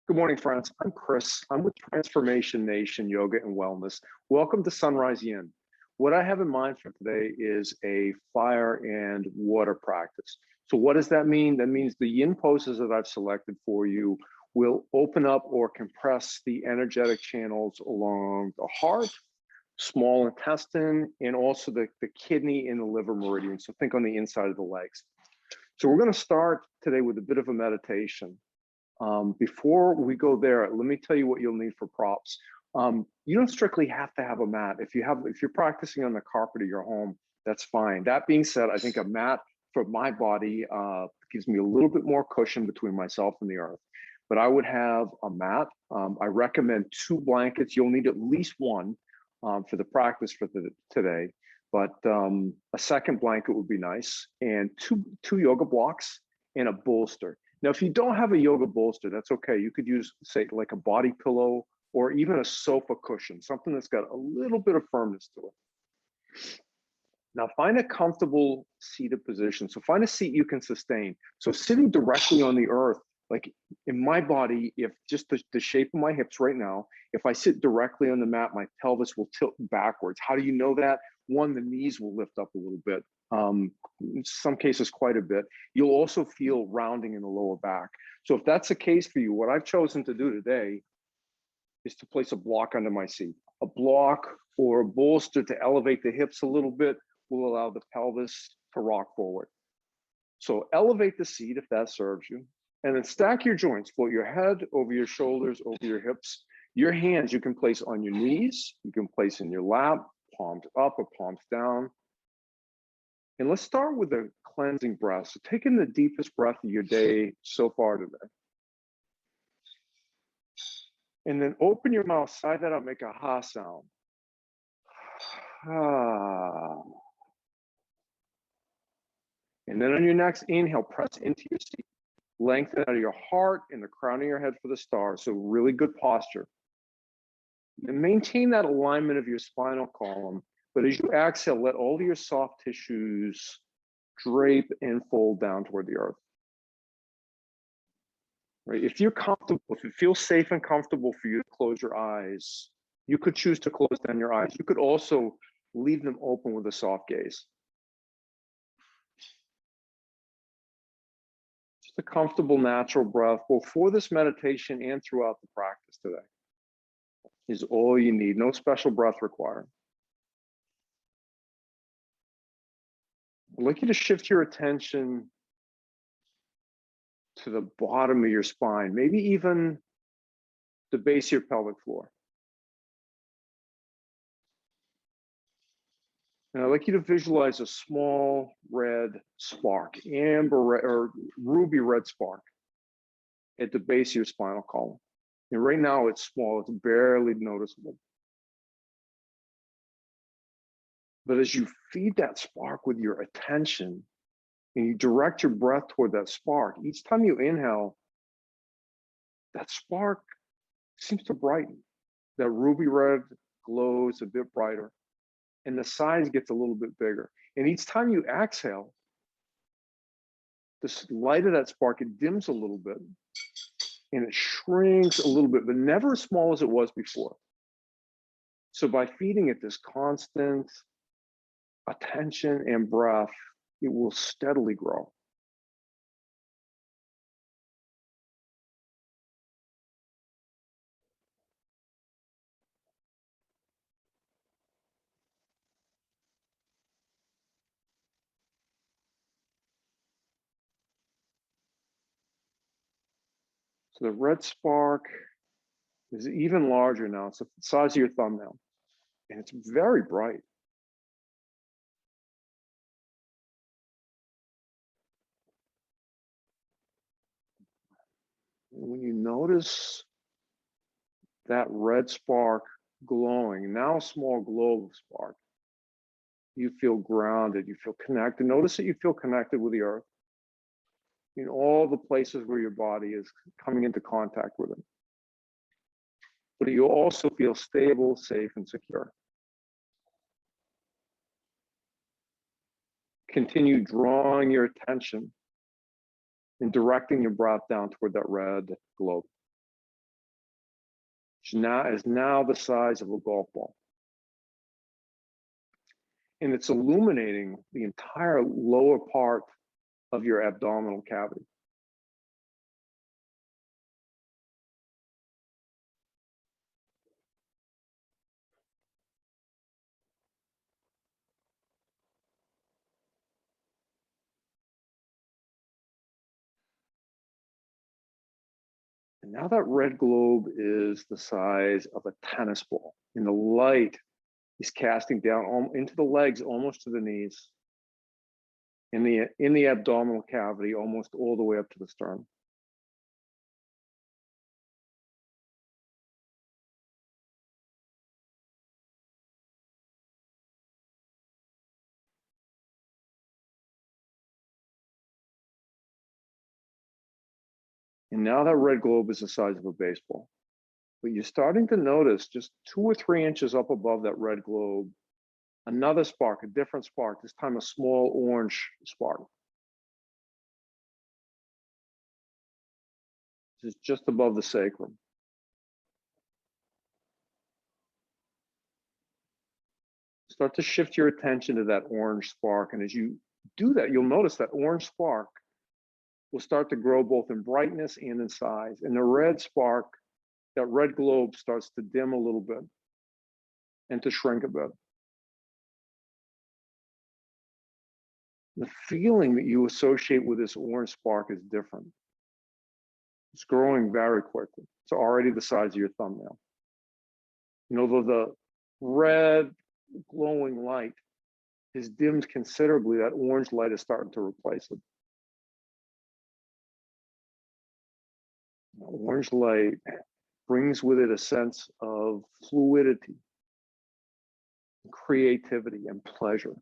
Good morning, friends. I'm Chris. I'm with Transformation Nation Yoga and Wellness. Welcome to Sunrise Yin. What I have in mind for today is a fire and water practice. So what does that mean? That means the yin poses that I've selected for you will open up or compress the energetic channels along the heart, small intestine, and also the kidney and the liver meridian. So think on the inside of the legs. So we're going to start today with a bit of a meditation. Before we go there, let me tell you what you'll need for props. You don't strictly have to have a mat. If you're practicing on the carpet of your home, that's fine. That being said, I think a mat for my body gives me a little bit more cushion between myself and the earth. But I would have a mat. I recommend 2 blankets. You'll need at least 1 for the practice for today. But a second blanket would be nice, and two yoga blocks and a bolster. Now, if you don't have a yoga bolster, that's okay. You could use, say, like a body pillow or even a sofa cushion, something that's got a little bit of firmness to it. Now, find a comfortable seated position. So find a seat you can sustain. So sitting directly on the earth, like in my body, if just the shape of my hips right now, if I sit directly on the mat, my pelvis will tilt backwards. How do you know that? One, the knees will lift up a little bit. In some cases quite a bit. You'll also feel rounding in the lower back. So if that's the case for you, what I've chosen to do today is to place a block under my seat. A block or a bolster to elevate the hips a little bit will allow the pelvis to rock forward. So elevate the seat if that serves you, and then stack your joints. Float your head over your shoulders, over your hips. Your hands you can place on your knees, you can place in your lap, palms up or palms down. And let's start with a cleansing breath. So take in the deepest breath of your day so far today. And then open your mouth, sigh that out, make a ha sound. Ah. And then on your next inhale, press into your seat. Lengthen out of your heart and the crown of your head for the stars. So really good posture. And maintain that alignment of your spinal column. But as you exhale, let all of your soft tissues drape and fold down toward the earth. Right? If you're comfortable, if it feels safe and comfortable for you to close your eyes, you could choose to close down your eyes. You could also leave them open with a soft gaze. Just a comfortable, natural breath, both for this meditation and throughout the practice today, is all you need. No special breath required. I'd like you to shift your attention to the bottom of your spine, maybe even the base of your pelvic floor. And I'd like you to visualize a small red spark, amber red, or ruby red spark at the base of your spinal column. And right now it's small, it's barely noticeable. But as you feed that spark with your attention and you direct your breath toward that spark, each time you inhale, that spark seems to brighten. That ruby red glows a bit brighter, and the size gets a little bit bigger. And each time you exhale, the light of that spark, it dims a little bit and it shrinks a little bit, but never as small as it was before. So by feeding it this constant attention and breath, it will steadily grow. So the red spark is even larger now. It's the size of your thumbnail, and it's very bright. And when you notice that red spark glowing, now a small glow of spark, you feel grounded, you feel connected. Notice that you feel connected with the earth in all the places where your body is coming into contact with it. But you also feel stable, safe, and secure. Continue drawing your attention and directing your breath down toward that red globe. is now the size of a golf ball. And it's illuminating the entire lower part of your abdominal cavity. And now that red globe is the size of a tennis ball, and the light is casting down into the legs, almost to the knees, in the abdominal cavity, almost all the way up to the sternum. And now that red globe is the size of a baseball. But you're starting to notice just 2 or 3 inches up above that red globe, another spark, a different spark, this time a small orange spark. This is just above the sacrum. Start to shift your attention to that orange spark. And as you do that, you'll notice that orange spark will start to grow both in brightness and in size. And the red spark, that red globe, starts to dim a little bit and to shrink a bit. The feeling that you associate with this orange spark is different. It's growing very quickly. It's already the size of your thumbnail. You know, though the red glowing light is dimmed considerably, that orange light is starting to replace it. The orange light brings with it a sense of fluidity, creativity, and pleasure.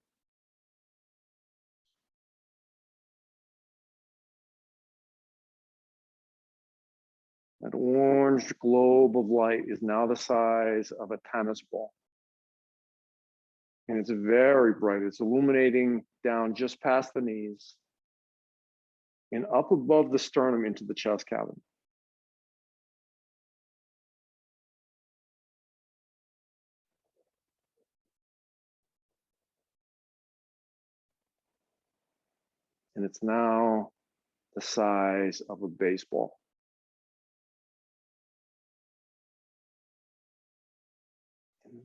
That orange globe of light is now the size of a tennis ball. And it's very bright. It's illuminating down just past the knees and up above the sternum into the chest cavity. And it's now the size of a baseball.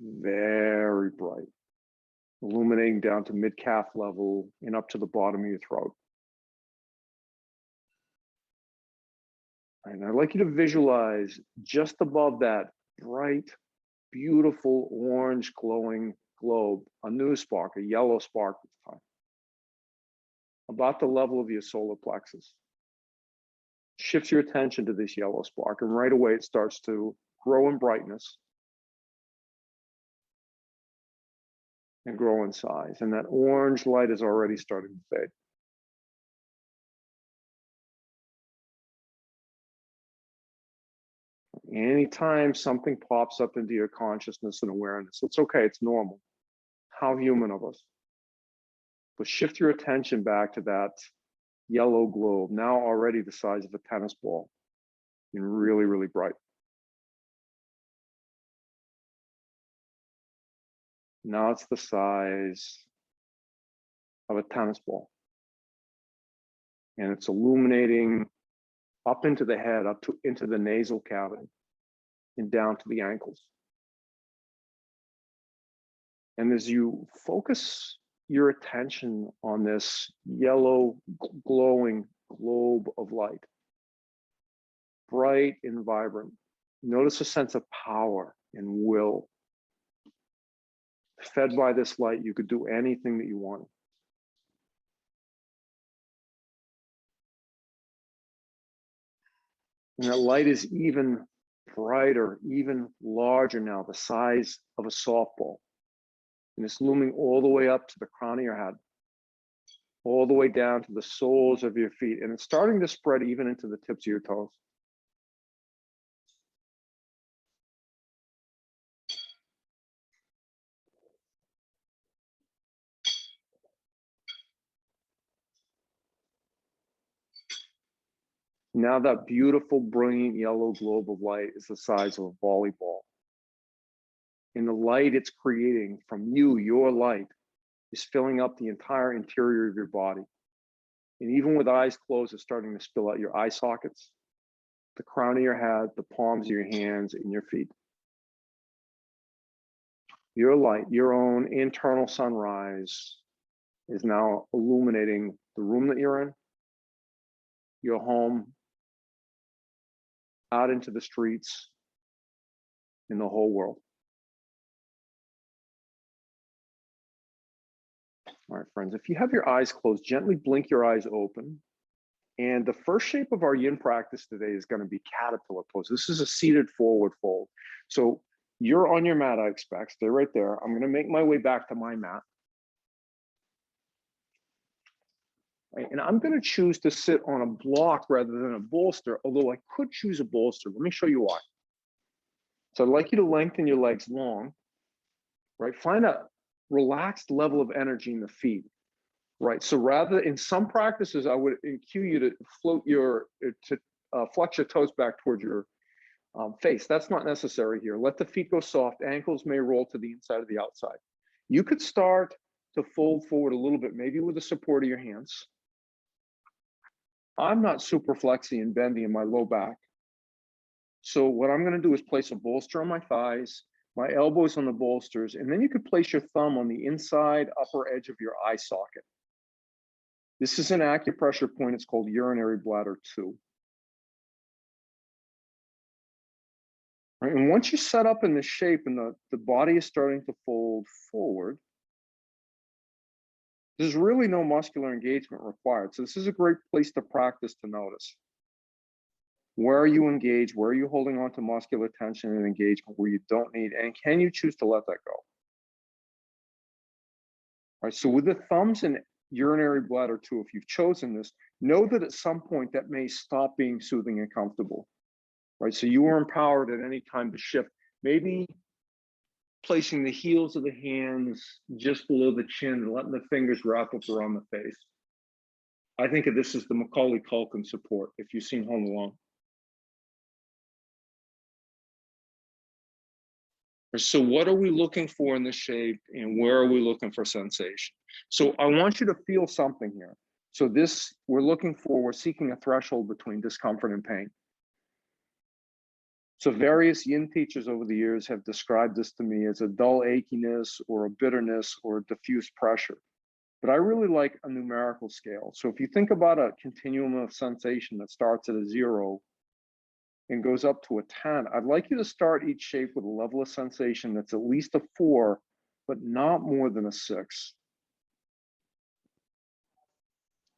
Very bright, illuminating down to mid-calf level and up to the bottom of your throat. And I'd like you to visualize just above that bright, beautiful orange glowing globe, a new spark, a yellow spark this time, about the level of your solar plexus. Shifts your attention to this yellow spark, and right away it starts to grow in brightness and grow in size. And that orange light is already starting to fade. Anytime something pops up into your consciousness and awareness, it's okay, it's normal. How human of us. But shift your attention back to that yellow globe, now already the size of a tennis ball, and really, really bright. Now it's the size of a tennis ball. And it's illuminating up into the head, into the nasal cavity, and down to the ankles. And as you focus your attention on this yellow glowing globe of light, bright and vibrant, notice a sense of power and will. Fed by this light, you could do anything that you wanted. And that light is even brighter, even larger now, the size of a softball. And it's looming all the way up to the crown of your head, all the way down to the soles of your feet. And it's starting to spread even into the tips of your toes. Now that beautiful, brilliant yellow globe of light is the size of a volleyball. And the light it's creating from you, your light, is filling up the entire interior of your body. And even with eyes closed, it's starting to spill out your eye sockets, the crown of your head, the palms of your hands, and your feet. Your light, your own internal sunrise, is now illuminating the room that you're in, your home, out into the streets, in the whole world. All right, friends, if you have your eyes closed, gently blink your eyes open. And the first shape of our yin practice today is going to be caterpillar pose. This is a seated forward fold. So you're on your mat, I expect. Stay right there. I'm going to make my way back to my mat. Right, and I'm going to choose to sit on a block rather than a bolster, although I could choose a bolster. Let me show you why. So I'd like you to lengthen your legs long, right? Find a relaxed level of energy in the feet, right? So rather, in some practices, I would cue you to flex your toes back towards your face. That's not necessary here. Let the feet go soft. Ankles may roll to the inside or the outside. You could start to fold forward a little bit, maybe with the support of your hands. I'm not super flexy and bendy in my low back. So what I'm going to do is place a bolster on my thighs, my elbows on the bolsters, and then you could place your thumb on the inside upper edge of your eye socket. This is an acupressure point. It's called urinary bladder 2. Right, and once you set up in this shape and the body is starting to fold forward, there's really no muscular engagement required. So this is a great place to practice to notice. Where are you engaged? Where are you holding on to muscular tension and engagement where you don't need? And can you choose to let that go? All right, so with the thumbs and urinary bladder 2, if you've chosen this, know that at some point that may stop being soothing and comfortable. Right, so you are empowered at any time to shift. Maybe placing the heels of the hands just below the chin and letting the fingers wrap up around the face. I think of this as the Macaulay Culkin support, if you've seen Home Alone. So what are we looking for in this shape and where are we looking for sensation? So I want you to feel something here. So this, we're seeking a threshold between discomfort and pain. So various yin teachers over the years have described this to me as a dull achiness or a bitterness or a diffuse pressure. But I really like a numerical scale. So if you think about a continuum of sensation that starts at a 0 and goes up to a 10, I'd like you to start each shape with a level of sensation that's at least a 4, but not more than a 6.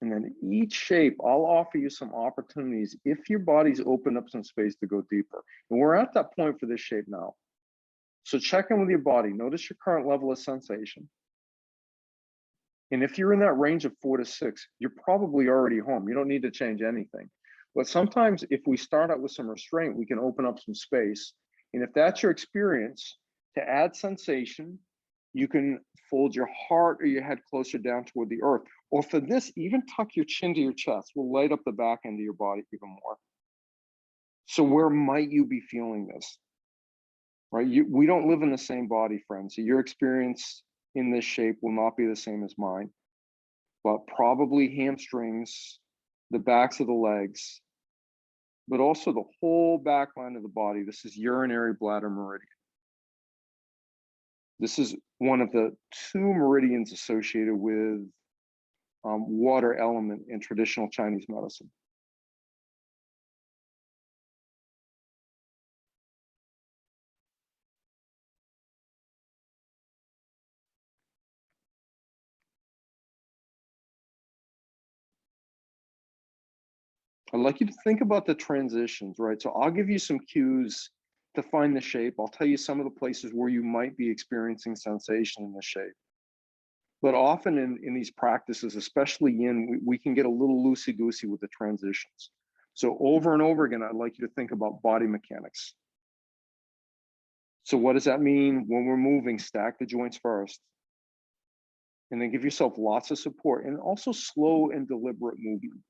And then each shape, I'll offer you some opportunities if your body's opened up some space to go deeper. And we're at that point for this shape now. So check in with your body. Notice your current level of sensation. And if you're in that range of 4 to 6, you're probably already home. You don't need to change anything. But sometimes if we start out with some restraint, we can open up some space. And if that's your experience, to add sensation, you can fold your heart or your head closer down toward the earth. Or for this, even tuck your chin to your chest. Will light up the back end of your body even more. So where might you be feeling this? Right? We don't live in the same body, friends. So your experience in this shape will not be the same as mine. But probably hamstrings, the backs of the legs, but also the whole back line of the body. This is urinary bladder meridian. This is one of the 2 meridians associated with water element in traditional Chinese medicine. I'd like you to think about the transitions, right? So I'll give you some cues to find the shape. I'll tell you some of the places where you might be experiencing sensation in the shape. But often in these practices, especially yin, we can get a little loosey-goosey with the transitions. So over and over again, I'd like you to think about body mechanics. So what does that mean? When we're moving, stack the joints first. And then give yourself lots of support and also slow and deliberate movement.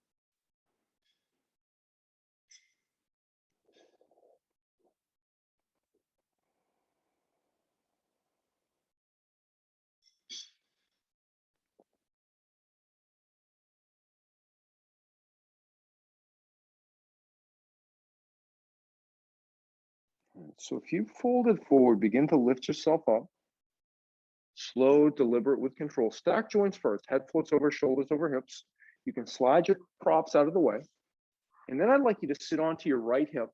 So if you folded forward, begin to lift yourself up. Slow, deliberate with control. Stack joints first. Head floats over, shoulders over hips. You can slide your props out of the way. And then I'd like you to sit onto your right hip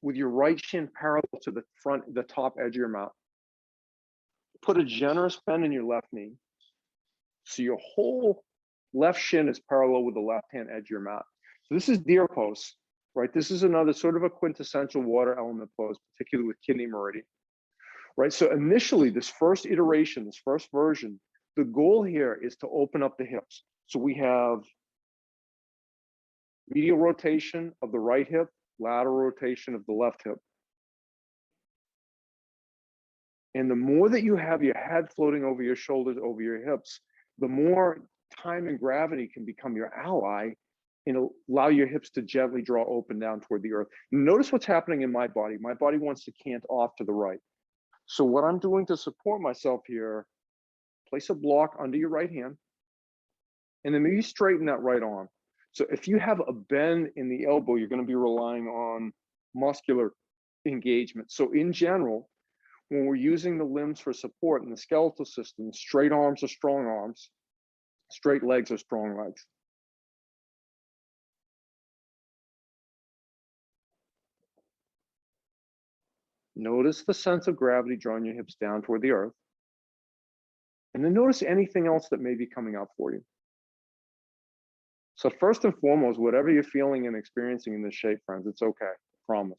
with your right shin parallel to the top edge of your mat. Put a generous bend in your left knee. So your whole left shin is parallel with the left-hand edge of your mat. So this is deer pose, right? This is another sort of a quintessential water element pose, particularly with kidney meridian, right? So initially, this first iteration, this first version, the goal here is to open up the hips. So we have medial rotation of the right hip, lateral rotation of the left hip. And the more that you have your head floating over your shoulders, over your hips, the more time and gravity can become your ally and allow your hips to gently draw open down toward the earth. Notice what's happening in my body. My body wants to cant off to the right. So what I'm doing to support myself here, place a block under your right hand, and then maybe straighten that right arm. So if you have a bend in the elbow, you're going to be relying on muscular engagement. So in general, when we're using the limbs for support in the skeletal system, straight arms are strong arms, straight legs are strong legs. Notice the sense of gravity drawing your hips down toward the earth. And then notice anything else that may be coming up for you. So first and foremost, whatever you're feeling and experiencing in this shape, friends, it's okay, I promise.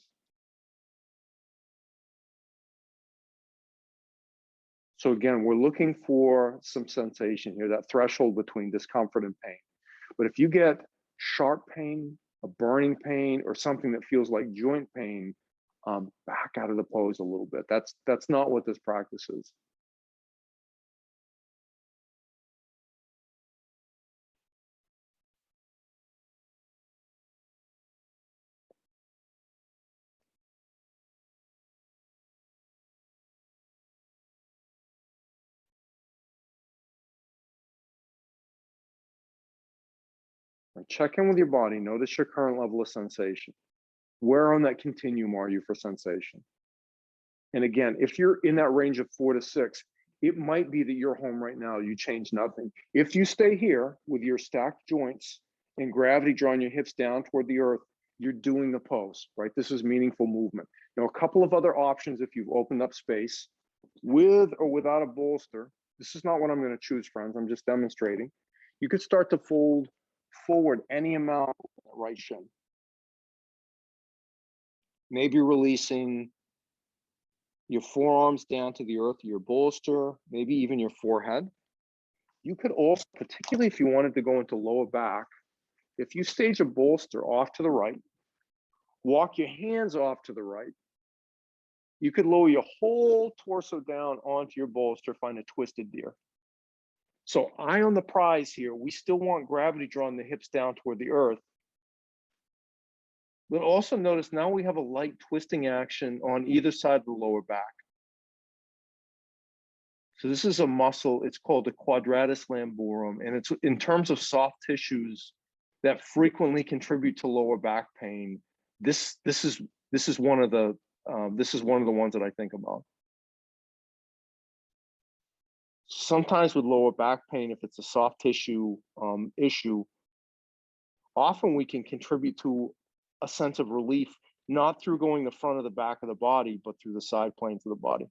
So again, we're looking for some sensation here, that threshold between discomfort and pain. But if you get sharp pain, a burning pain, or something that feels like joint pain, back out of the pose a little bit. That's not what this practice is. Check in with your body. Notice your current level of sensation. Where on that continuum are you for sensation? And again, if you're in that range of 4 to 6, it might be that you're home right now, you change nothing. If you stay here with your stacked joints and gravity drawing your hips down toward the earth, you're doing the pose, right? This is meaningful movement. Now, a couple of other options if you've opened up space, with or without a bolster. This is not what I'm going to choose, friends. I'm just demonstrating. You could start to fold forward any amount right shin. Maybe releasing your forearms down to the earth, your bolster, maybe even your forehead. You could also, particularly if you wanted to go into lower back, if you stage a bolster off to the right, walk your hands off to the right, you could lower your whole torso down onto your bolster, find a twisted deer. So eye on the prize here. We still want gravity drawing the hips down toward the earth. But also notice now we have a light twisting action on either side of the lower back. So this is a muscle, it's called the quadratus lumborum, and it's in terms of soft tissues that frequently contribute to lower back pain. This is one of the ones that I think about. Sometimes with lower back pain, if it's a soft tissue issue, often we can contribute to a sense of relief, not through going the front of the back of the body, but through the side planes of the body.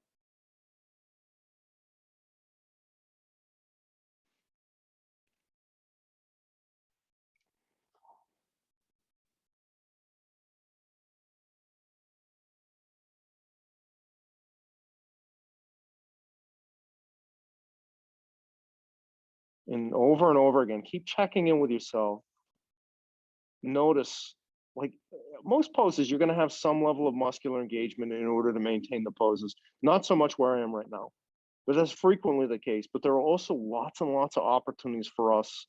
And over again, keep checking in with yourself. Notice, like most poses, you're going to have some level of muscular engagement in order to maintain the poses. Not so much where I am right now, but that's frequently the case. But there are also lots and lots of opportunities for us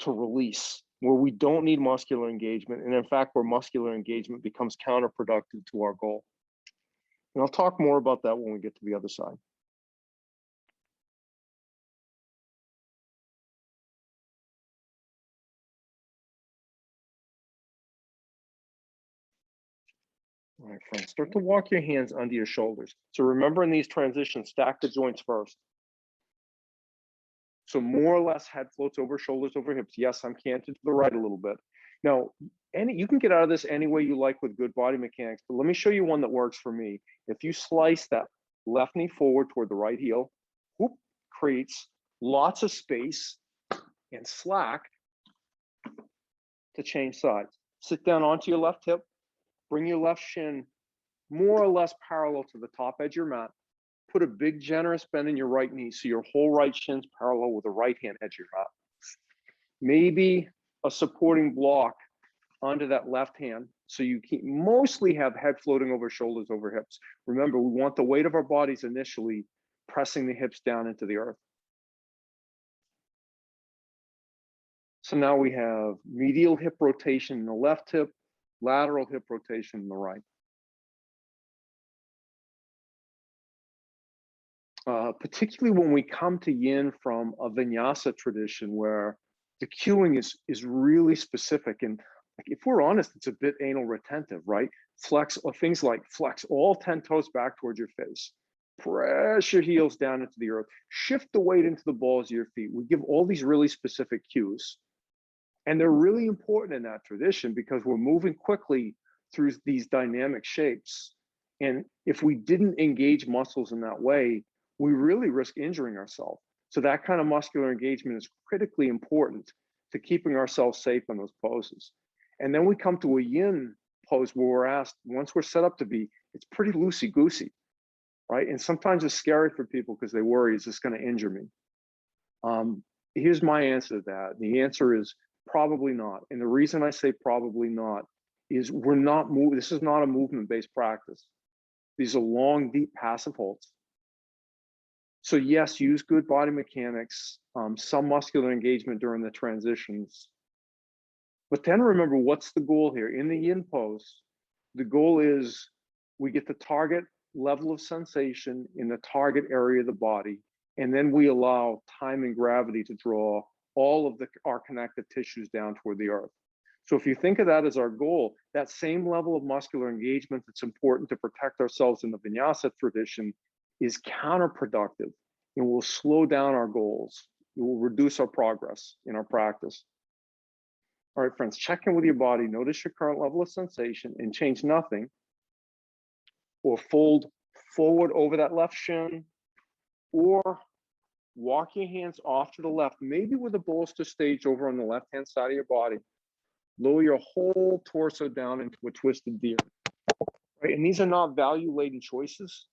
to release where we don't need muscular engagement. And in fact, where muscular engagement becomes counterproductive to our goal. And I'll talk more about that when we get to the other side. All right, friends, start to walk your hands under your shoulders. So remember in these transitions, stack the joints first. So more or less head floats over shoulders over hips. Yes, I'm canted to the right a little bit. Now, you can get out of this any way you like with good body mechanics, but let me show you one that works for me. If you slice that left knee forward toward the right heel, whoop, creates lots of space and slack to change sides. Sit down onto your left hip, bring your left shin more or less parallel to the top edge of your mat. Put a big generous bend in your right knee so your whole right shin's parallel with the right hand edge of your mat. Maybe a supporting block onto that left hand so you mostly have head floating over shoulders over hips. Remember, we want the weight of our bodies initially pressing the hips down into the earth. So now we have medial hip rotation in the left hip, lateral hip rotation in the right. Particularly when we come to yin from a vinyasa tradition where the cueing is really specific. And like, if we're honest, it's a bit anal retentive, right? Flex, or things like flex all 10 toes back towards your face. Press your heels down into the earth. Shift the weight into the balls of your feet. We give all these really specific cues. And they're really important in that tradition because we're moving quickly through these dynamic shapes. And if we didn't engage muscles in that way, we really risk injuring ourselves. So that kind of muscular engagement is critically important to keeping ourselves safe in those poses. And then we come to a yin pose where we're asked, once we're set up to be, it's pretty loosey-goosey, right? And sometimes it's scary for people because they worry, is this going to injure me? Here's my answer to that. The answer is probably not. And the reason I say probably not is this is not a movement-based practice. These are long, deep passive holds. So yes, use good body mechanics, some muscular engagement during the transitions. But then remember, what's the goal here? In the yin pose, the goal is we get the target level of sensation in the target area of the body, and then we allow time and gravity to draw all of our connective tissues down toward the earth. So if you think of that as our goal, that same level of muscular engagement that's important to protect ourselves in the vinyasa tradition is counterproductive and will slow down our goals. It will reduce our progress in our practice. All right, friends, check in with your body. Notice your current level of sensation and change nothing. Or fold forward over that left shin, or walk your hands off to the left, maybe with a bolster stage over on the left-hand side of your body. Lower your whole torso down into a twisted deer. Right? And these are not value-laden choices.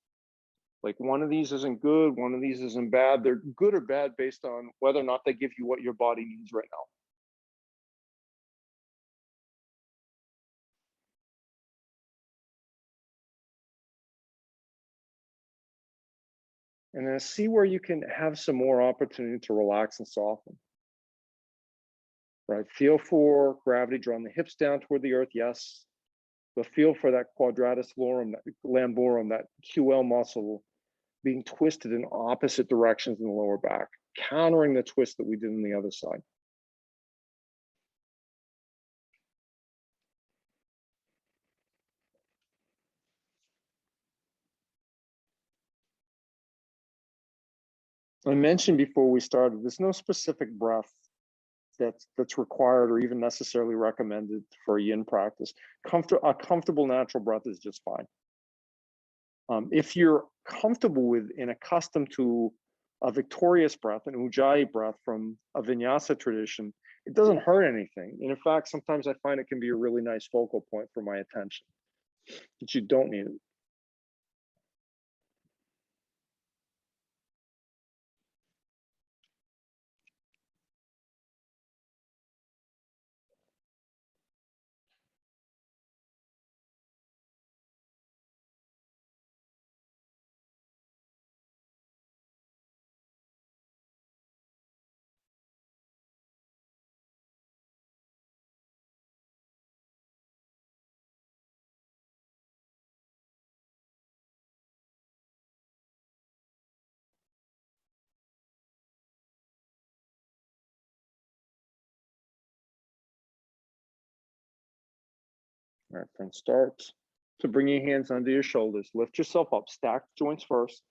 Like one of these isn't good, one of these isn't bad. They're good or bad based on whether or not they give you what your body needs right now. And then see where you can have some more opportunity to relax and soften. Right, feel for gravity drawing the hips down toward the earth, yes. But feel for that quadratus lumborum, that QL muscle being twisted in opposite directions in the lower back, countering the twist that we did on the other side. I mentioned before we started, there's no specific breath that's required or even necessarily recommended for yin practice. A comfortable natural breath is just fine. If you're comfortable with and accustomed to a victorious breath, an ujjayi breath from a vinyasa tradition, it doesn't hurt anything. And in fact, sometimes I find it can be a really nice focal point for my attention, but you don't need it. All right, friends, start. to bring your hands under your shoulders. Lift yourself up, stack joints first.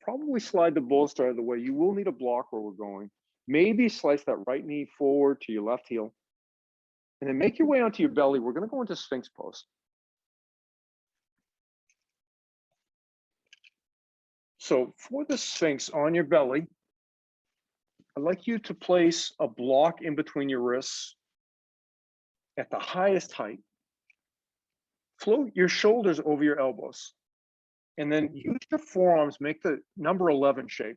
Probably slide the bolster out of the way. You will need a block where we're going. Maybe slice that right knee forward to your left heel. And then make your way onto your belly. We're going to go into Sphinx pose. So for the Sphinx on your belly, I'd like you to place a block in between your wrists at the highest height. Float your shoulders over your elbows. And then use your forearms, make the number 11 shape,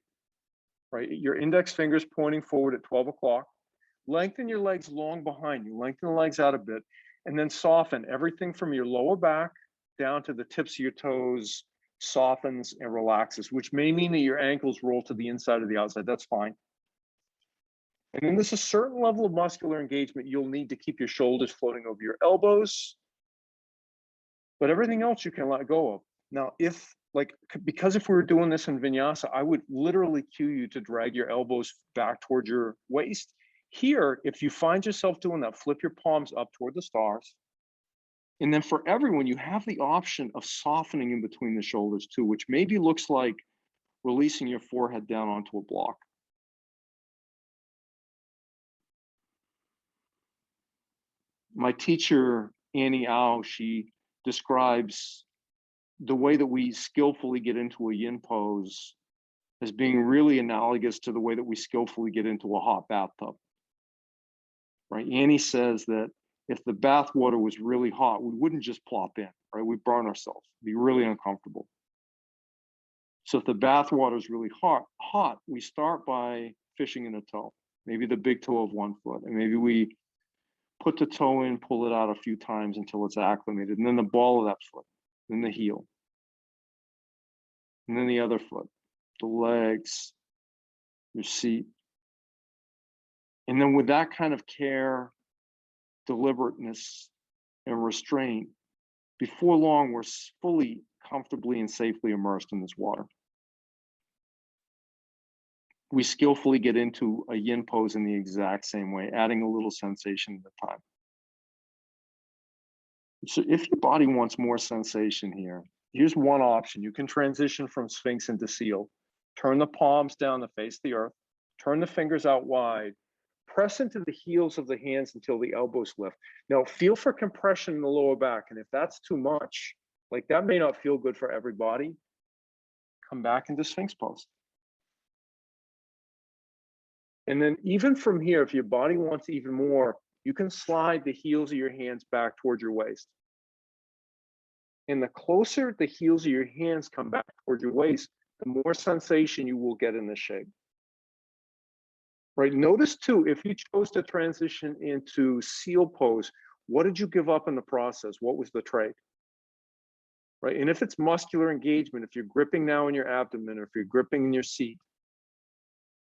right? Your index fingers pointing forward at 12 o'clock. Lengthen your legs long behind you, lengthen the legs out a bit, and then soften everything from your lower back down to the tips of your toes, softens and relaxes, which may mean that your ankles roll to the inside or the outside. That's fine. And then there's a certain level of muscular engagement you'll need to keep your shoulders floating over your elbows, but everything else you can let go of. Now, because if we were doing this in vinyasa, I would literally cue you to drag your elbows back toward your waist. Here, if you find yourself doing that, flip your palms up toward the stars. And then for everyone, you have the option of softening in between the shoulders too, which maybe looks like releasing your forehead down onto a block. My teacher, Annie Au, she describes the way that we skillfully get into a yin pose as being really analogous to the way that we skillfully get into a hot bathtub. Right? Annie says that if the bath water was really hot, we wouldn't just plop in, right? We'd burn ourselves, it'd be really uncomfortable. So if the bath water is really hot, we start by fishing in a toe, maybe the big toe of one foot, and maybe we put the toe in, pull it out a few times until it's acclimated, and then the ball of that foot, then the heel, and then the other foot, the legs, your seat. And then with that kind of care, deliberateness, and restraint, before long, we're fully, comfortably, and safely immersed in this water. We skillfully get into a yin pose in the exact same way, adding a little sensation at a time. So if your body wants more sensation here, here's one option. You can transition from Sphinx into Seal. Turn the palms down to face the earth, turn the fingers out wide, press into the heels of the hands until the elbows lift. Now feel for compression in the lower back, and if that's too much, like that may not feel good for everybody, come back into Sphinx pose. And then even from here, if your body wants even more, you can slide the heels of your hands back towards your waist. And the closer the heels of your hands come back towards your waist, the more sensation you will get in this shape. Right, notice too, if you chose to transition into Seal pose, what did you give up in the process? What was the trade? Right, and if it's muscular engagement, if you're gripping now in your abdomen, or if you're gripping in your seat,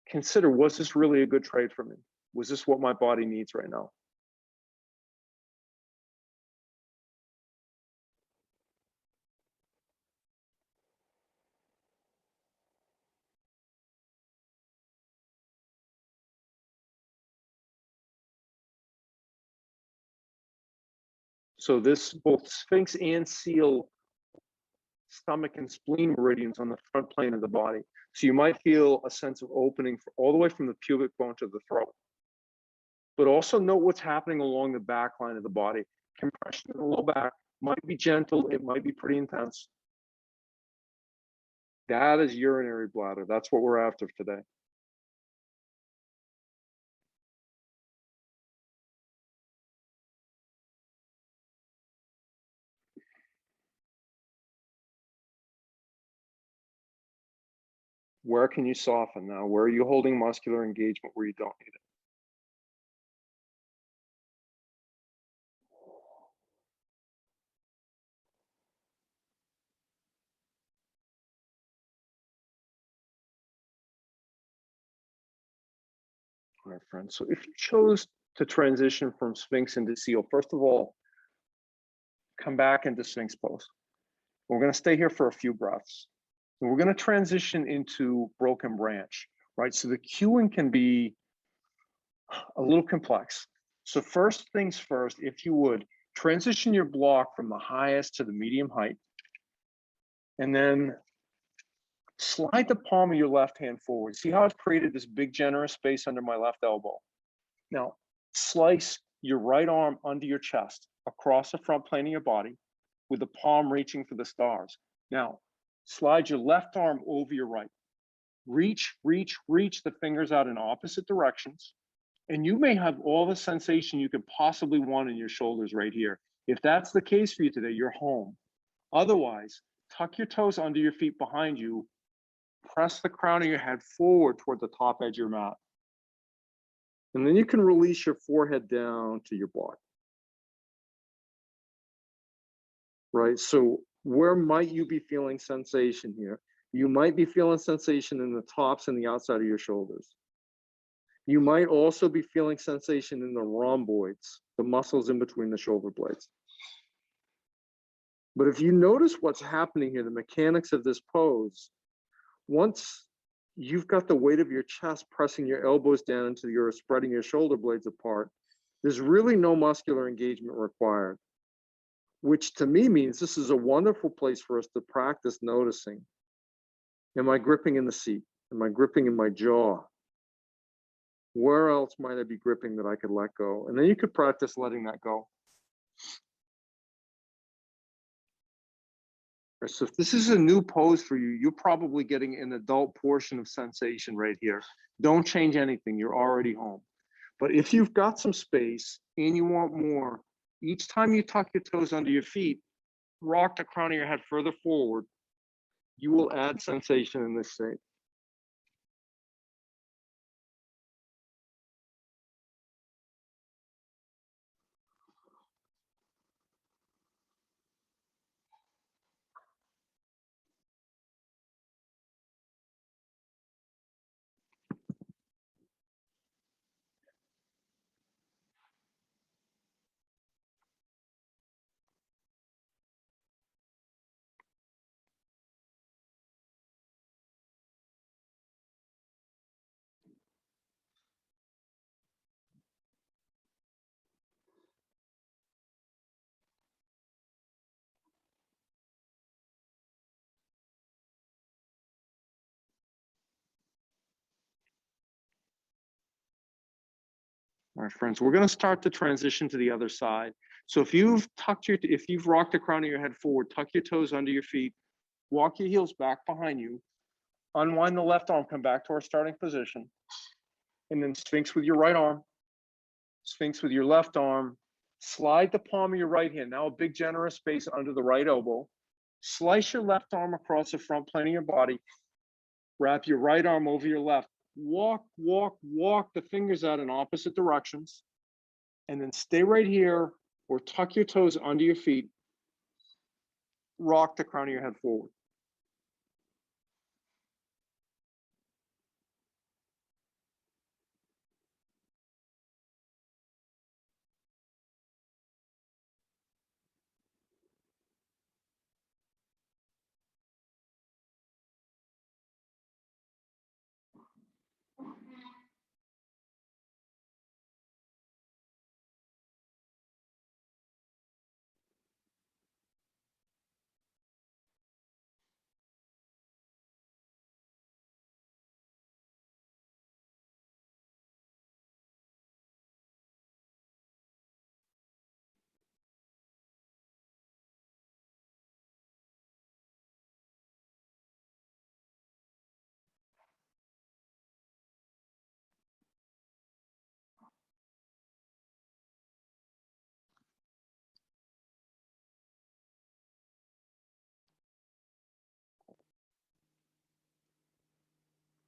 consider, was this really a good trade for me? Was this what my body needs right now? So this, both Sphinx and Seal, stomach and spleen meridians on the front plane of the body. So you might feel a sense of opening all the way from the pubic bone to the throat. But also note what's happening along the back line of the body. Compression in the low back might be gentle, it might be pretty intense. That is urinary bladder. That's what we're after today. Where can you soften now? Where are you holding muscular engagement where you don't need it? All right, friends. So if you chose to transition from Sphinx into Seal, first of all, come back into Sphinx pose. We're going to stay here for a few breaths. And we're going to transition into Broken Branch, right? So the cueing can be a little complex. So first things first, if you would, Transition your block from the highest to the medium height. And then slide the palm of your left hand forward. See how I've created this big generous space under my left elbow? Now, slice your right arm under your chest, across the front plane of your body, with the palm reaching for the stars. Now, slide your left arm over your right. Reach the fingers out in opposite directions. And you may have all the sensation you could possibly want in your shoulders right here. If that's the case for you today, you're home. Otherwise, tuck your toes under your feet behind you. Press the crown of your head forward toward the top edge of your mat. And then you can release your forehead down to your block. Right, so where might you be feeling sensation here? You might be feeling sensation in the tops and the outside of your shoulders. You might also be feeling sensation in the rhomboids, the muscles in between the shoulder blades. But if you notice what's happening here, the mechanics of this pose, once you've got the weight of your chest pressing your elbows down into your spreading your shoulder blades apart, there's really no muscular engagement required, which to me means this is a wonderful place for us to practice noticing. Am I gripping in the seat? Am I gripping in my jaw? Where else might I be gripping that I could let go? And then you could practice letting that go. So if this is a new pose for you, you're probably getting an adult portion of sensation right here. Don't change anything, you're already home. But if you've got some space and you want more, each time you tuck your toes under your feet, rock the crown of your head further forward, you will add sensation in this shape. All right, friends, we're going to start to transition to the other side. So if you've rocked the crown of your head forward, tuck your toes under your feet, walk your heels back behind you, unwind the left arm, come back to our starting position, and then Sphinx with your right arm, Sphinx with your left arm, slide the palm of your right hand, now a big generous space under the right elbow, slice your left arm across the front plane of your body, wrap your right arm over your left, walk the fingers out in opposite directions, and then stay right here or tuck your toes under your feet, rock the crown of your head forward.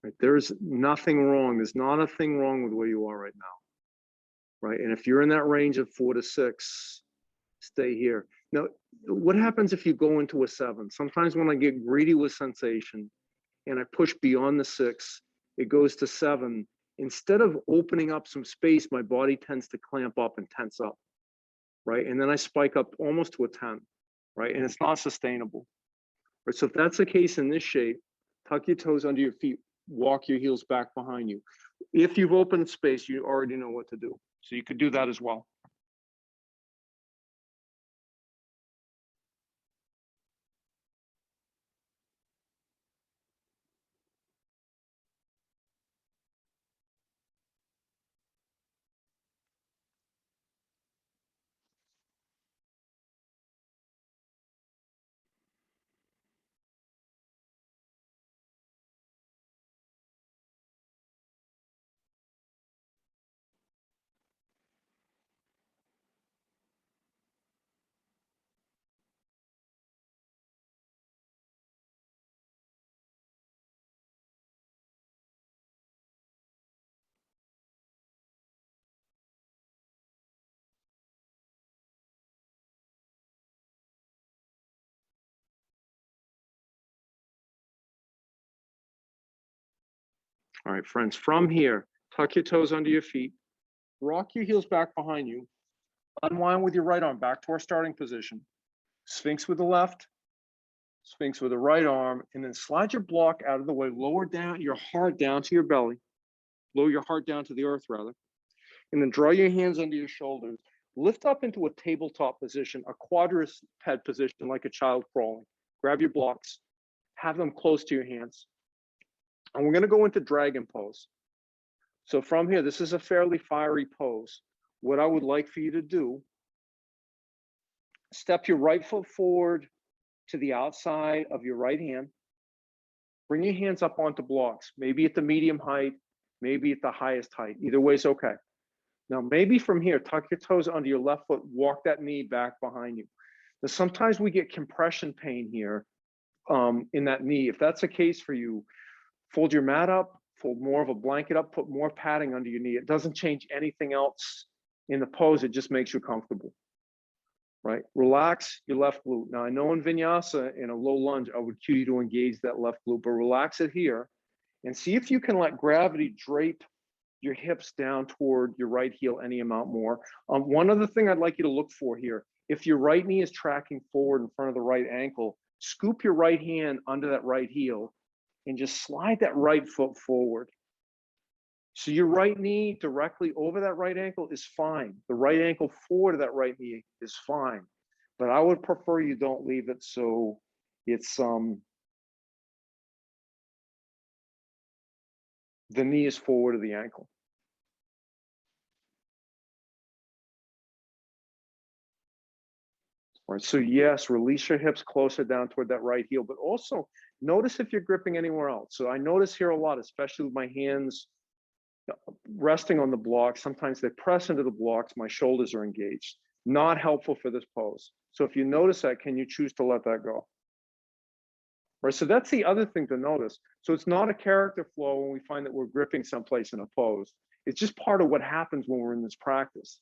Right? There's nothing wrong. There's not a thing wrong with where you are right now. Right? And if you're in that range of 4 to 6, stay here. Now, what happens if you go into a 7? Sometimes when I get greedy with sensation and I push beyond the 6, it goes to 7. Instead of opening up some space, my body tends to clamp up and tense up, right? And then I spike up almost to a 10, right? And it's not sustainable. Right? So if that's the case in this shape, tuck your toes under your feet, walk your heels back behind you. If you've opened space, you already know what to do. So you could do that as well. All right, friends, from here, tuck your toes under your feet, rock your heels back behind you, unwind with your right arm back to our starting position. Sphinx with the left, Sphinx with the right arm, and then slide your block out of the way, lower down your heart down to your belly, lower your heart down to the earth rather, and then draw your hands under your shoulders. Lift up into a tabletop position, a quadruped position like a child crawling. Grab your blocks, have them close to your hands. And we're gonna go into dragon pose. So from here, this is a fairly fiery pose. What I would like for you to do, step your right foot forward to the outside of your right hand. Bring your hands up onto blocks, maybe at the medium height, maybe at the highest height. Either way is okay. Now, maybe from here, tuck your toes under your left foot, walk that knee back behind you. Now, sometimes we get compression pain here in that knee. If that's the case for you, fold your mat up, fold more of a blanket up, put more padding under your knee. It doesn't change anything else in the pose, it just makes you comfortable, right? Relax your left glute. Now, I know in vinyasa, in a low lunge, I would cue you to engage that left glute, but relax it here and see if you can let gravity drape your hips down toward your right heel any amount more. One other thing I'd like you to look for here, if your right knee is tracking forward in front of the right ankle, scoop your right hand under that right heel and just slide that right foot forward. So your right knee directly over that right ankle is fine. The right ankle forward of that right knee is fine. But I would prefer you don't leave it so it's the knee is forward of the ankle. All right, so yes, release your hips closer down toward that right heel, but also notice if you're gripping anywhere else. So I notice here a lot, especially with my hands resting on the block. Sometimes they press into the blocks, my shoulders are engaged. Not helpful for this pose. So if you notice that, can you choose to let that go? Right, so that's the other thing to notice. So it's not a character flaw when we find that we're gripping someplace in a pose. It's just part of what happens when we're in this practice.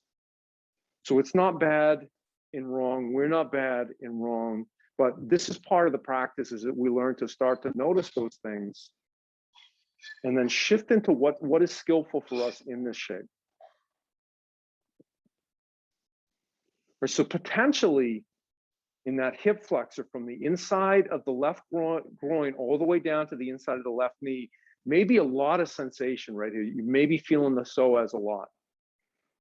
So it's not bad and wrong. We're not bad and wrong, but this is part of the practice, is that we learn to start to notice those things and then shift into what is skillful for us in this shape. So potentially in that hip flexor from the inside of the left groin all the way down to the inside of the left knee, maybe a lot of sensation right here. You may be feeling the psoas a lot,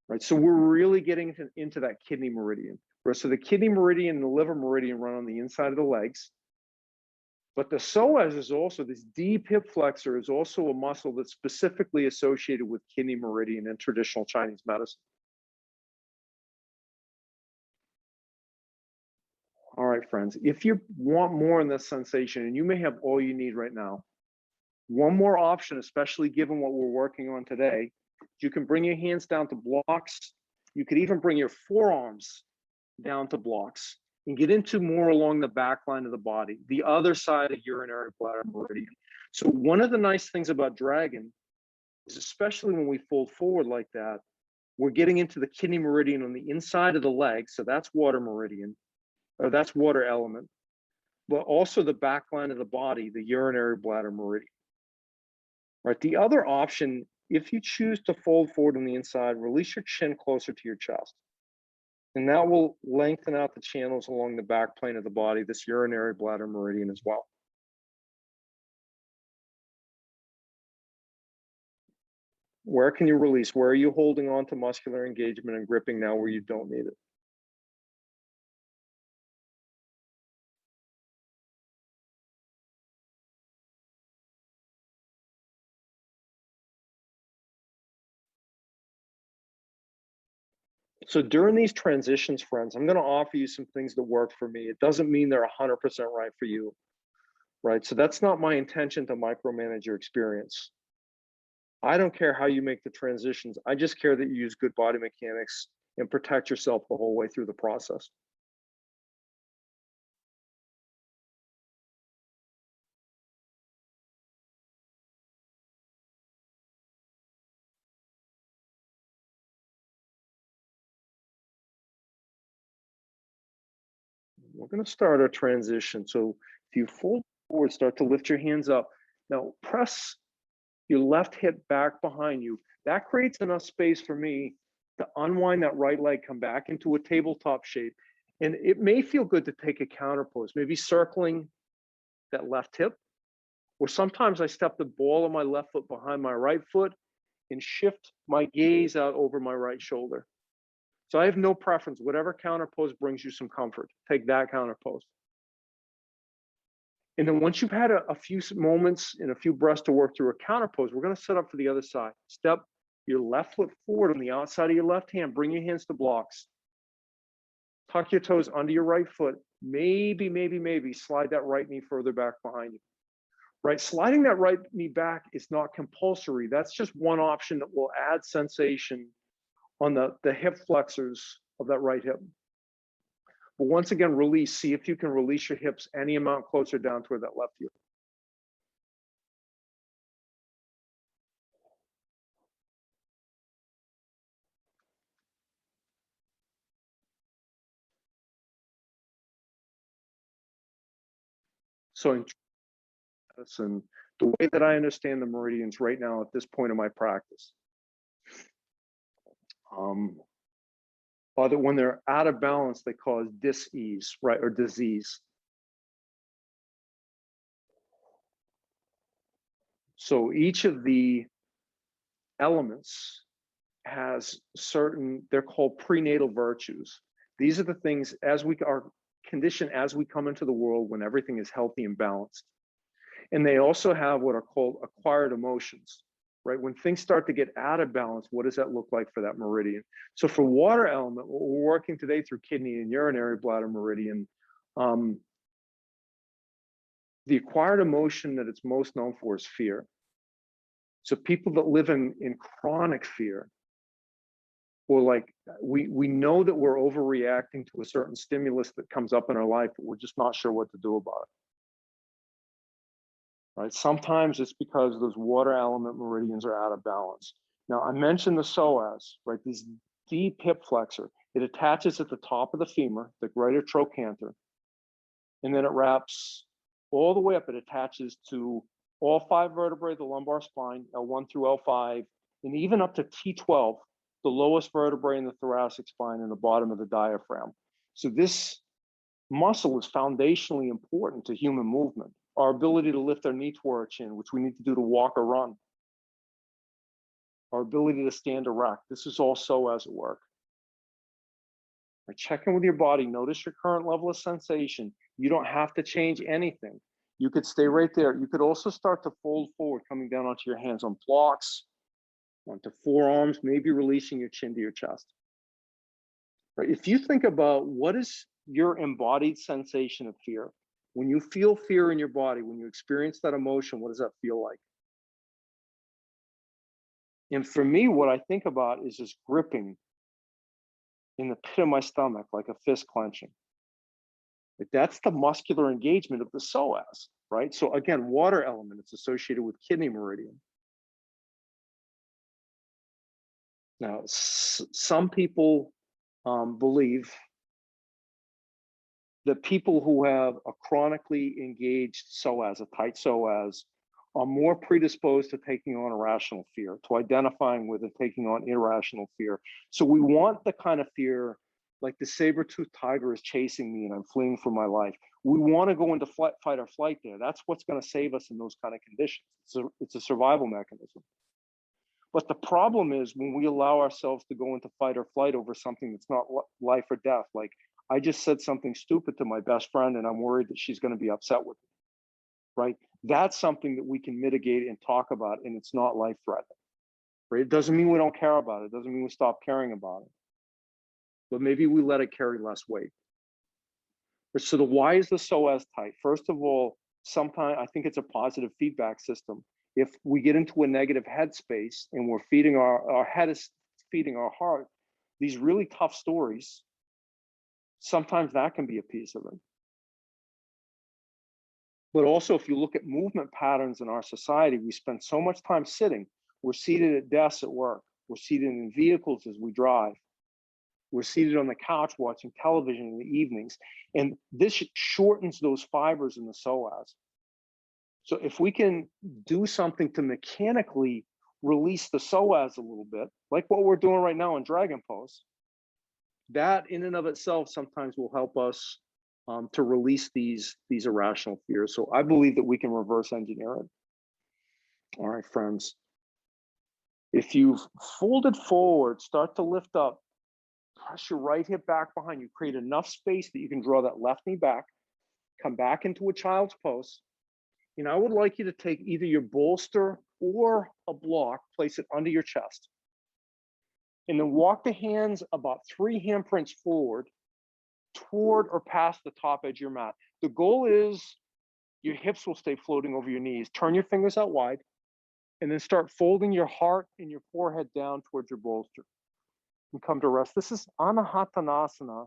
right? So we're really getting into that kidney meridian. Right? So the kidney meridian and the liver meridian run on the inside of the legs. But the psoas is also, this deep hip flexor is also a muscle that's specifically associated with kidney meridian in traditional Chinese medicine. All right, friends, if you want more in this sensation, and you may have all you need right now, one more option, especially given what we're working on today, you can bring your hands down to blocks. You could even bring your forearms down to blocks and get into more along the back line of the body, the other side of urinary bladder meridian. So one of the nice things about dragon is, especially when we fold forward like that, we're getting into the kidney meridian on the inside of the leg. So that's water meridian, or that's water element, but also the back line of the body, the urinary bladder meridian. Right. The other option, if you choose to fold forward on the inside, release your chin closer to your chest. And that will lengthen out the channels along the back plane of the body, this urinary bladder meridian as well. Where can you release? Where are you holding on to muscular engagement and gripping now where you don't need it? So during these transitions, friends, I'm going to offer you some things that work for me. It doesn't mean they're 100% right for you, right? So that's not my intention to micromanage your experience. I don't care how you make the transitions. I just care that you use good body mechanics and protect yourself the whole way through the process. We're going to start our transition. So if you fold forward, start to lift your hands up. Now press your left hip back behind you. That creates enough space for me to unwind that right leg, come back into a tabletop shape. And it may feel good to take a counter pose, maybe circling that left hip, or sometimes I step the ball of my left foot behind my right foot and shift my gaze out over my right shoulder. So I have no preference. Whatever counter pose brings you some comfort, take that counter pose. And then once you've had a few moments and a few breaths to work through a counter pose, we're going to set up for the other side. Step your left foot forward on the outside of your left hand. Bring your hands to blocks. Tuck your toes under your right foot. Maybe slide that right knee further back behind you. Right, sliding that right knee back is not compulsory. That's just one option that will add sensation on the hip flexors of that right hip. But once again, release. See if you can release your hips any amount closer down toward that left heel. So in medicine, the way that I understand the meridians right now at this point in my practice, are that when they're out of balance, they cause dis-ease, right, or disease. So each of the elements has certain, they're called prenatal virtues. These are the things as we are conditioned as we come into the world when everything is healthy and balanced. And they also have what are called acquired emotions, right? When things start to get out of balance, what does that look like for that meridian? So for water element, we're working today through kidney and urinary bladder meridian. The acquired emotion that it's most known for is fear. So people that live in chronic fear, or like we know that we're overreacting to a certain stimulus that comes up in our life, but we're just not sure what to do about it. Right? Sometimes it's because those water element meridians are out of balance. Now, I mentioned the psoas, right? This deep hip flexor. It attaches at the top of the femur, the greater trochanter, and then it wraps all the way up. It attaches to all 5 vertebrae of the lumbar spine, L1 through L5, and even up to T12, the lowest vertebrae in the thoracic spine and the bottom of the diaphragm. So this muscle is foundationally important to human movement. Our ability to lift our knee to our chin, which we need to do to walk or run. Our ability to stand erect. This is all psoas at work. Right, check in with your body. Notice your current level of sensation. You don't have to change anything. You could stay right there. You could also start to fold forward, coming down onto your hands on blocks, onto forearms, maybe releasing your chin to your chest. Right? If you think about what is your embodied sensation of fear, when you feel fear in your body, when you experience that emotion, what does that feel like? And for me, what I think about is this gripping in the pit of my stomach, like a fist clenching. That's the muscular engagement of the psoas, right? So again, water element, it's associated with kidney meridian. Now, some people believe that people who have a chronically engaged psoas, a tight psoas, are more predisposed to taking on irrational fear, to identifying with and taking on irrational fear. So we want the kind of fear, like the saber-toothed tiger is chasing me and I'm fleeing for my life. We want to go into fight or flight there. That's what's going to save us in those kind of conditions. It's a survival mechanism. But the problem is when we allow ourselves to go into fight or flight over something that's not life or death, like I just said something stupid to my best friend and I'm worried that she's going to be upset with me, right? That's something that we can mitigate and talk about, and it's not life-threatening, right? It doesn't mean we don't care about it. It doesn't mean we stop caring about it. But maybe we let it carry less weight. So why is the psoas tight? First of all, sometimes I think it's a positive feedback system. If we get into a negative headspace and we're feeding our head is feeding our heart these really tough stories, sometimes that can be a piece of it. But also, if you look at movement patterns in our society, we spend so much time sitting. We're seated at desks at work. We're seated in vehicles as we drive. We're seated on the couch watching television in the evenings. And this shortens those fibers in the psoas. So if we can do something to mechanically release the psoas a little bit, like what we're doing right now in Dragon Pose, that in and of itself sometimes will help us to release these irrational fears. So I believe that we can reverse engineer it. All right, friends. If you've folded forward, start to lift up, press your right hip back behind you, create enough space that you can draw that left knee back, come back into a child's pose. And I would like you to take either your bolster or a block, place it under your chest, and then walk the hands about 3 handprints forward toward or past the top edge of your mat. The goal is your hips will stay floating over your knees. Turn your fingers out wide, and then start folding your heart and your forehead down towards your bolster. And come to rest. This is Anahatanasana,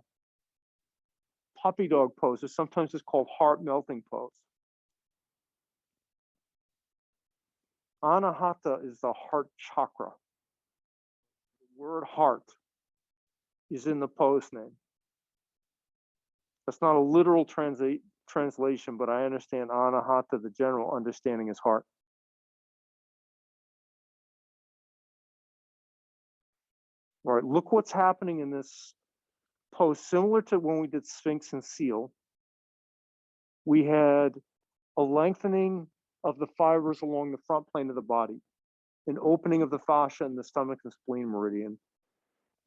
puppy dog pose. Sometimes it's called heart melting pose. Anahata is the heart chakra. The word heart is in the pose name. That's not a literal translation, but I understand Anahata, the general understanding is heart. All right, look what's happening in this pose. Similar to when we did Sphinx and Seal, we had a lengthening of the fibers along the front plane of the body, an opening of the fascia in the stomach and spleen meridian.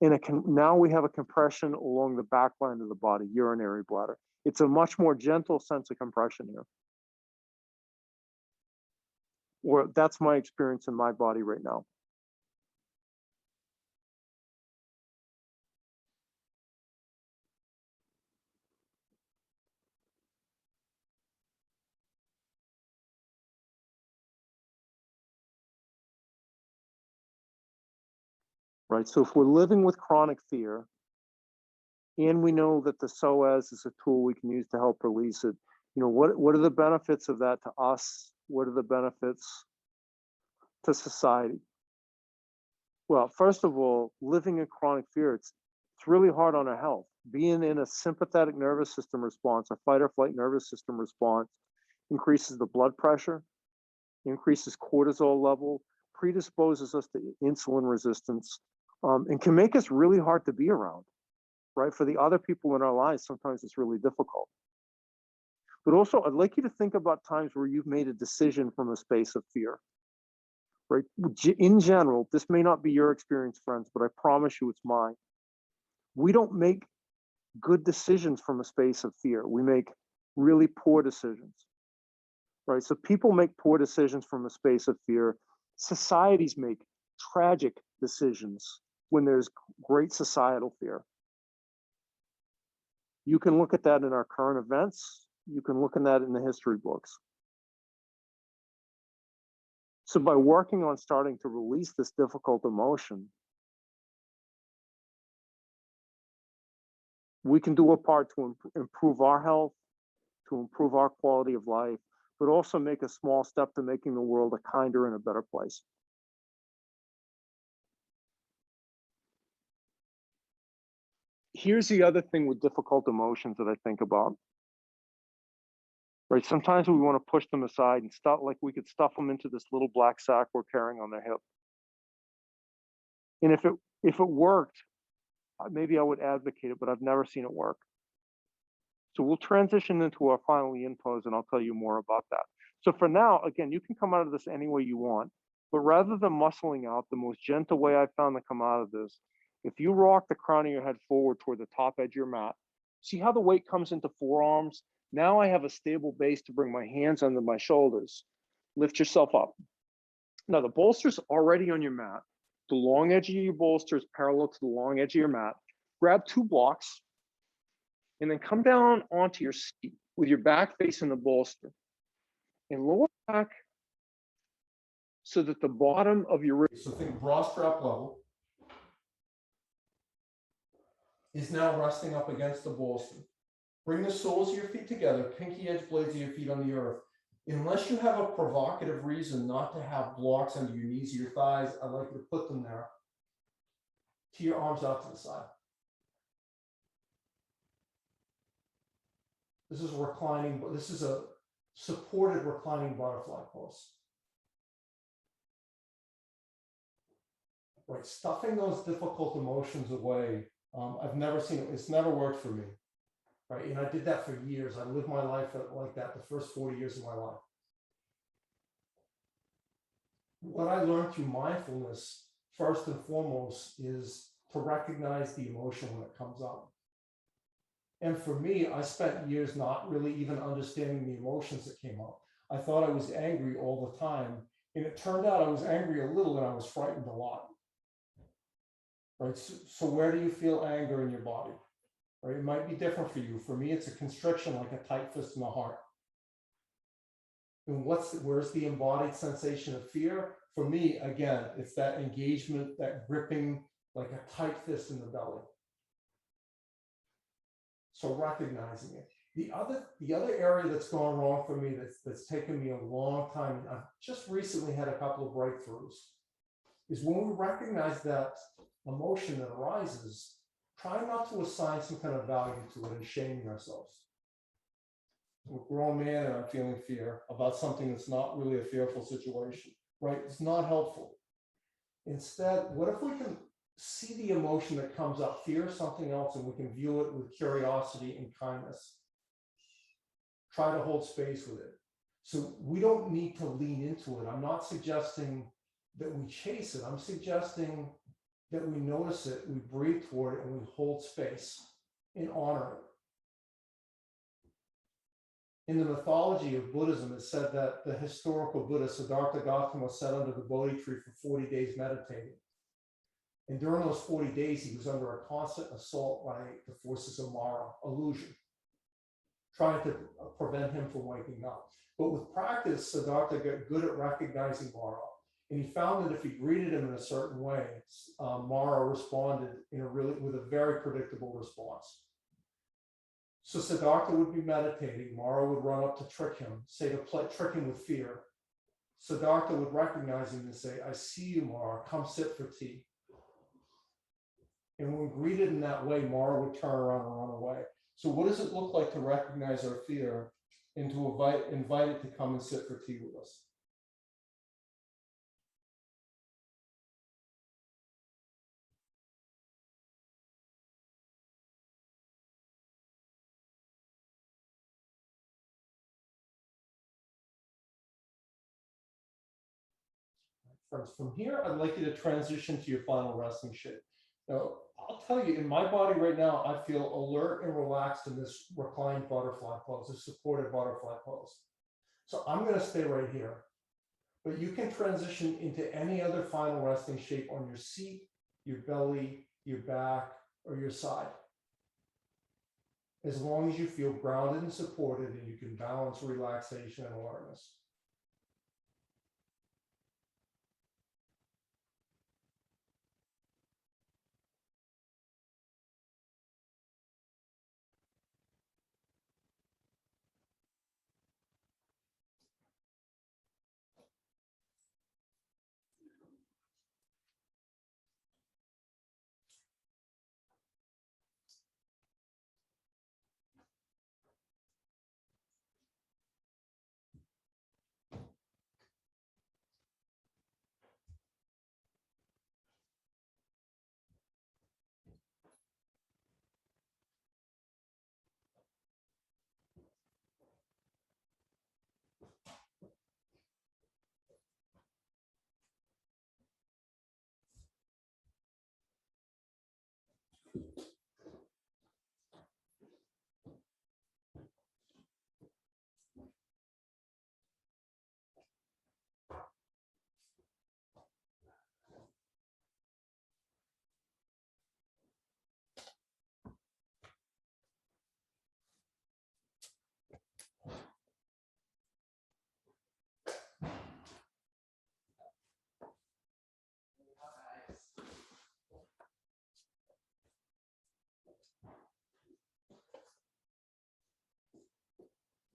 And now we have a compression along the back line of the body, urinary bladder. It's a much more gentle sense of compression here. Or that's my experience in my body right now. Right, so if we're living with chronic fear, and we know that the psoas is a tool we can use to help release it, what are the benefits of that to us? What are the benefits to society? Well, first of all, living in chronic fear, it's really hard on our health. Being in a sympathetic nervous system response, a fight or flight nervous system response, increases the blood pressure, increases cortisol level, predisposes us to insulin resistance, and can make us really hard to be around, right? For the other people in our lives, sometimes it's really difficult. But also, I'd like you to think about times where you've made a decision from a space of fear, right? In general, this may not be your experience, friends, but I promise you it's mine. We don't make good decisions from a space of fear. We make really poor decisions, right? So people make poor decisions from a space of fear. Societies make tragic decisions when there's great societal fear. You can look at that in our current events. You can look at that in the history books. So by working on starting to release this difficult emotion, we can do our part to improve our health, to improve our quality of life, but also make a small step to making the world a kinder and a better place. Here's the other thing with difficult emotions that I think about. Right, sometimes we want to push them aside and stuff, like we could stuff them into this little black sack we're carrying on their hip. And if it worked, maybe I would advocate it, but I've never seen it work. So we'll transition into our final yin pose, and I'll tell you more about that. So for now, again, you can come out of this any way you want, but rather than muscling out, the most gentle way I've found to come out of this, if you rock the crown of your head forward toward the top edge of your mat, see how the weight comes into forearms? Now I have a stable base to bring my hands under my shoulders. Lift yourself up. Now the bolster's already on your mat. The long edge of your bolster is parallel to the long edge of your mat. Grab 2 blocks and then come down onto your seat with your back facing the bolster and lower back so that the bottom of your ribs, so think bra strap level, is now resting up against the bolster. Bring the soles of your feet together, pinky edge blades of your feet on the earth. Unless you have a provocative reason not to have blocks under your knees or your thighs, I'd like you to put them there. To your arms out to the side. This is reclining, but this is a supported reclining butterfly pose. Right, stuffing those difficult emotions away. I've never seen it. It's never worked for me. Right, and I did that for years. I lived my life like that the first 40 years of my life. What I learned through mindfulness, first and foremost, is to recognize the emotion when it comes up. And for me, I spent years not really even understanding the emotions that came up. I thought I was angry all the time. And it turned out I was angry a little and I was frightened a lot. Right? So where do you feel anger in your body? Right? It might be different for you. For me, it's a constriction, like a tight fist in the heart. And where's the embodied sensation of fear? For me, again, it's that engagement, that gripping, like a tight fist in the belly. So recognizing it. The other area that's gone wrong for me, that's taken me a long time, and I've just recently had a couple of breakthroughs, is when we recognize that emotion that arises, try not to assign some kind of value to it and shaming ourselves. I'm a grown man and I'm feeling fear about something that's not really a fearful situation, right? It's not helpful. Instead, what if we can see the emotion that comes up, fear something else, and we can view it with curiosity and kindness. Try to hold space with it. So we don't need to lean into it. I'm not suggesting that we chase it. I'm suggesting that we notice it, we breathe toward it, and we hold space and honor it. In the mythology of Buddhism, it's said that the historical Buddha, Siddhartha Gautama, sat under the Bodhi tree for 40 days meditating. And during those 40 days, he was under a constant assault by the forces of Mara, illusion, trying to prevent him from waking up. But with practice, Siddhartha got good at recognizing Mara. And he found that if he greeted him in a certain way, Mara responded with a very predictable response. So Siddhartha would be meditating, Mara would run up to trick him, trick him with fear. Siddhartha would recognize him and say, "I see you, Mara, come sit for tea." And when greeted in that way, Mara would turn around and run away. So what does it look like to recognize our fear and to invite it to come and sit for tea with us? Friends, from here, I'd like you to transition to your final resting shape. Now, I'll tell you, in my body right now, I feel alert and relaxed in this reclined butterfly pose, this supported butterfly pose. So I'm going to stay right here, but you can transition into any other final resting shape on your seat, your belly, your back, or your side. As long as you feel grounded and supported and you can balance relaxation and awareness.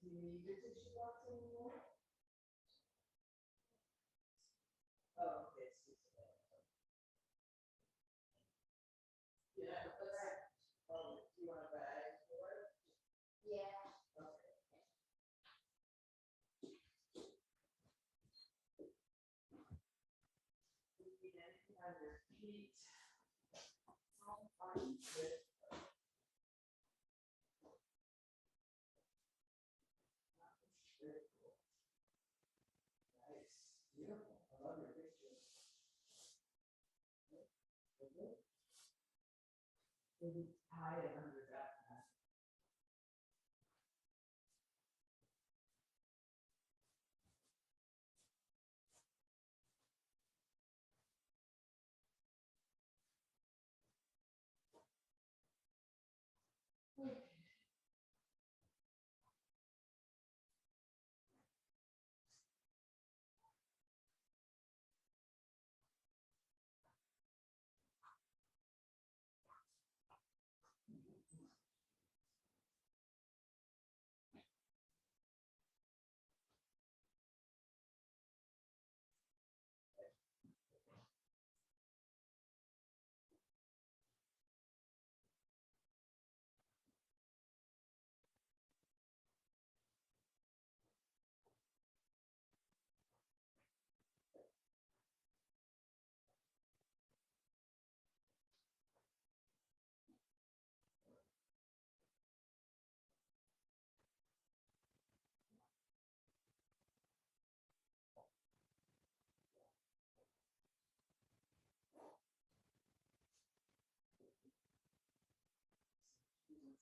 Need your tissue box anymore? Oh, okay. Yeah, let's, do you want a bag for it? Yeah. Okay. heat. All fine with very cool. Nice, beautiful. I love your pictures. Maybe hide it under that.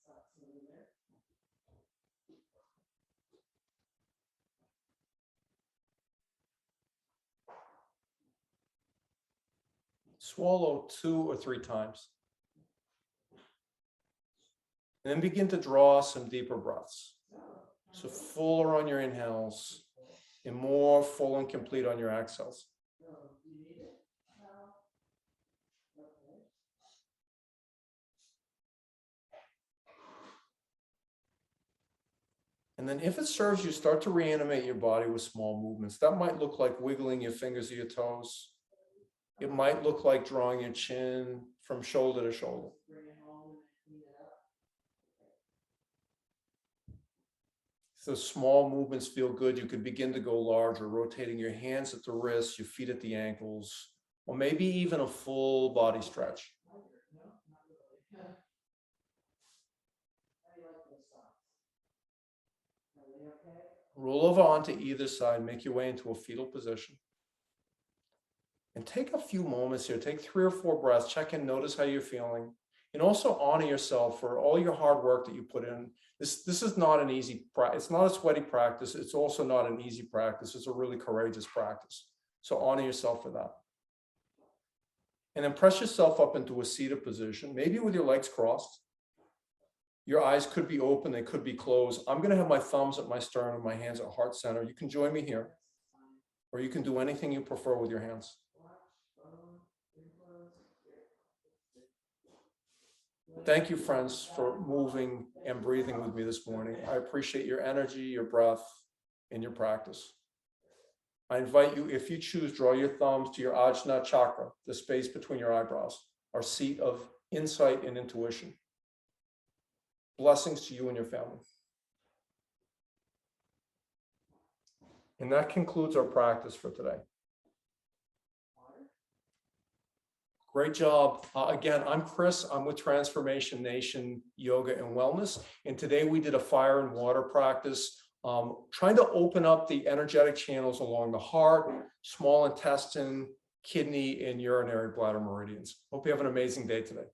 Socks over there. Swallow 2 or 3 times. And then begin to draw some deeper breaths. So fuller on your inhales and more full and complete on your exhales. No, do you need it? No. Okay. And then if it serves you, start to reanimate your body with small movements. That might look like wiggling your fingers or your toes. It might look like drawing your chin from shoulder to shoulder. Bring it home and clean it up. If those small movements feel good, you can begin to go larger, rotating your hands at the wrists, your feet at the ankles, or maybe even a full body stretch. No, not really. How do you like those socks? Are they okay? Roll over onto either side, make your way into a fetal position. And take a few moments here, take 3 or 4 breaths, check in, notice how you're feeling, and also honor yourself for all your hard work that you put in. This is not an easy practice. It's not a sweaty practice. It's also not an easy practice. It's a really courageous practice. So honor yourself for that. And then press yourself up into a seated position, maybe with your legs crossed. Your eyes could be open, they could be closed. I'm going to have my thumbs at my sternum, my hands at heart center. You can join me here, or you can do anything you prefer with your hands. Thank you, friends, for moving and breathing with me this morning. I appreciate your energy, your breath, and your practice. I invite you, if you choose, draw your thumbs to your Ajna chakra, the space between your eyebrows, our seat of insight and intuition. Blessings to you and your family. And that concludes our practice for today. Great job. Again, I'm Chris. I'm with Transformation Nation Yoga and Wellness. And today we did a fire and water practice, trying to open up the energetic channels along the heart, small intestine, kidney, and urinary bladder meridians. Hope you have an amazing day today.